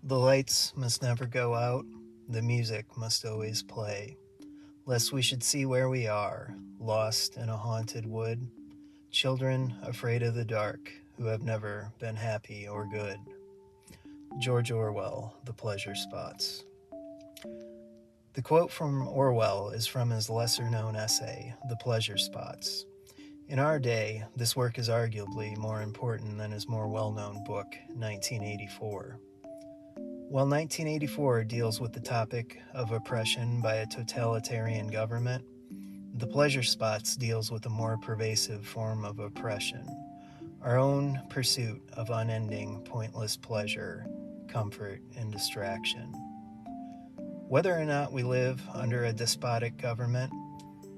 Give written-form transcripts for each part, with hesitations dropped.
The lights must never go out, the music must always play, lest we should see where we are, lost in a haunted wood, children afraid of the dark, who have never been happy or good. George Orwell, The Pleasure Spots. The quote from Orwell is from his lesser-known essay, The Pleasure Spots. In our day, this work is arguably more important than his more well-known book, 1984. While 1984 deals with the topic of oppression by a totalitarian government, The Pleasure Spots deals with a more pervasive form of oppression, our own pursuit of unending, pointless pleasure, comfort, and distraction. Whether or not we live under a despotic government,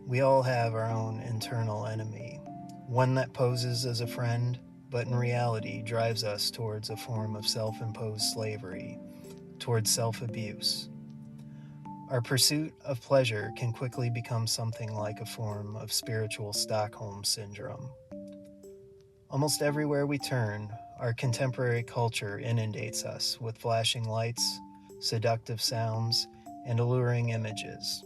we all have our own internal enemy, one that poses as a friend, but in reality drives us towards a form of self-imposed slavery, towards self-abuse. Our pursuit of pleasure can quickly become something like a form of spiritual Stockholm syndrome. Almost everywhere we turn, our contemporary culture inundates us with flashing lights, seductive sounds, and alluring images.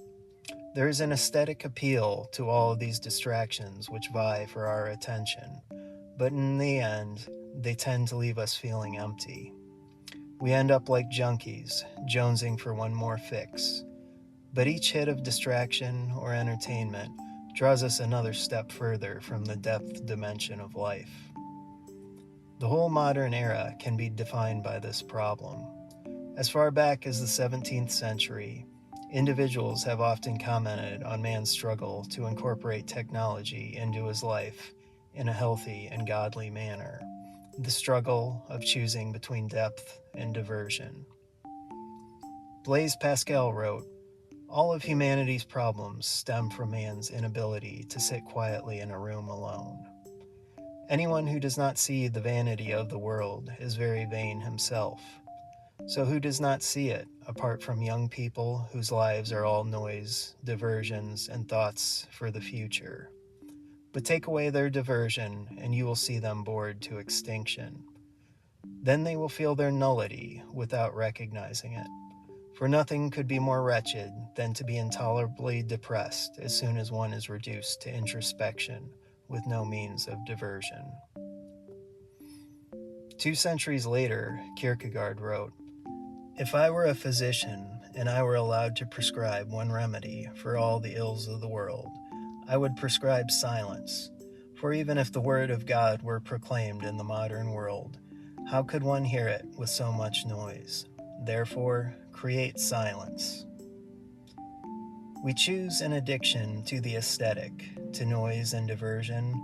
There is an aesthetic appeal to all of these distractions which vie for our attention, but in the end, they tend to leave us feeling empty. We end up like junkies, jonesing for one more fix. But each hit of distraction or entertainment draws us another step further from the depth dimension of life. The whole modern era can be defined by this problem. As far back as the 17th century, individuals have often commented on man's struggle to incorporate technology into his life in a healthy and godly manner, the struggle of choosing between depth and diversion. Blaise Pascal wrote, "All of humanity's problems stem from man's inability to sit quietly in a room alone. Anyone who does not see the vanity of the world is very vain himself. So who does not see it, apart from young people whose lives are all noise, diversions, and thoughts for the future? But take away their diversion, and you will see them bored to extinction. Then they will feel their nullity without recognizing it. For nothing could be more wretched than to be intolerably depressed as soon as one is reduced to introspection with no means of diversion." 2 centuries later, Kierkegaard wrote, "If I were a physician and I were allowed to prescribe one remedy for all the ills of the world, I would prescribe silence. For even if the word of God were proclaimed in the modern world, how could one hear it with so much noise? Therefore, create silence." We choose an addiction to the aesthetic, to noise and diversion,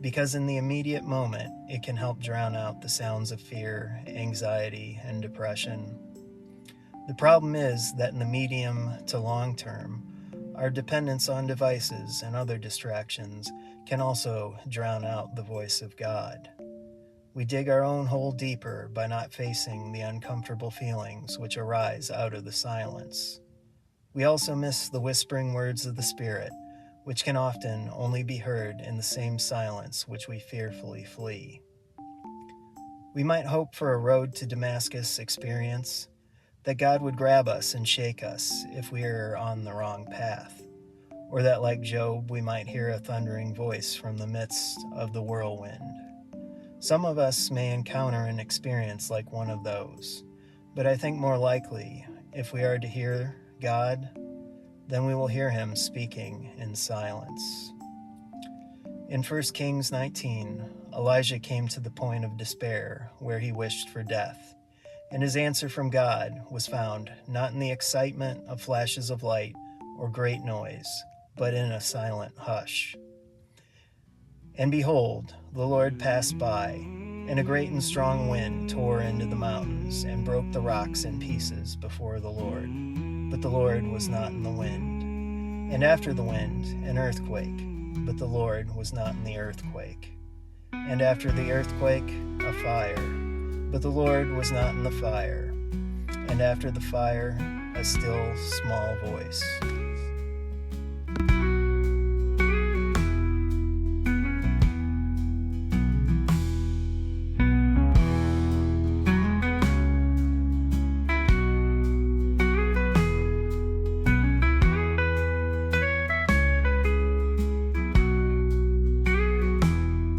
because in the immediate moment it can help drown out the sounds of fear, anxiety, and depression. The problem is that in the medium to long term, our dependence on devices and other distractions can also drown out the voice of God. We dig our own hole deeper by not facing the uncomfortable feelings which arise out of the silence. We also miss the whispering words of the Spirit, which can often only be heard in the same silence which we fearfully flee. We might hope for a road to Damascus experience, that God would grab us and shake us if we are on the wrong path, or that like Job we might hear a thundering voice from the midst of the whirlwind. Some of us may encounter an experience like one of those, but I think more likely, if we are to hear God, then we will hear him speaking in silence. In 1 Kings 19, Elijah came to the point of despair where he wished for death, and his answer from God was found not in the excitement of flashes of light or great noise, but in a silent hush. "And behold, the Lord passed by, and a great and strong wind tore into the mountains and broke the rocks in pieces before the Lord. But the Lord was not in the wind. And after the wind, an earthquake, but the Lord was not in the earthquake. And after the earthquake, a fire, but the Lord was not in the fire. And after the fire, a still small voice.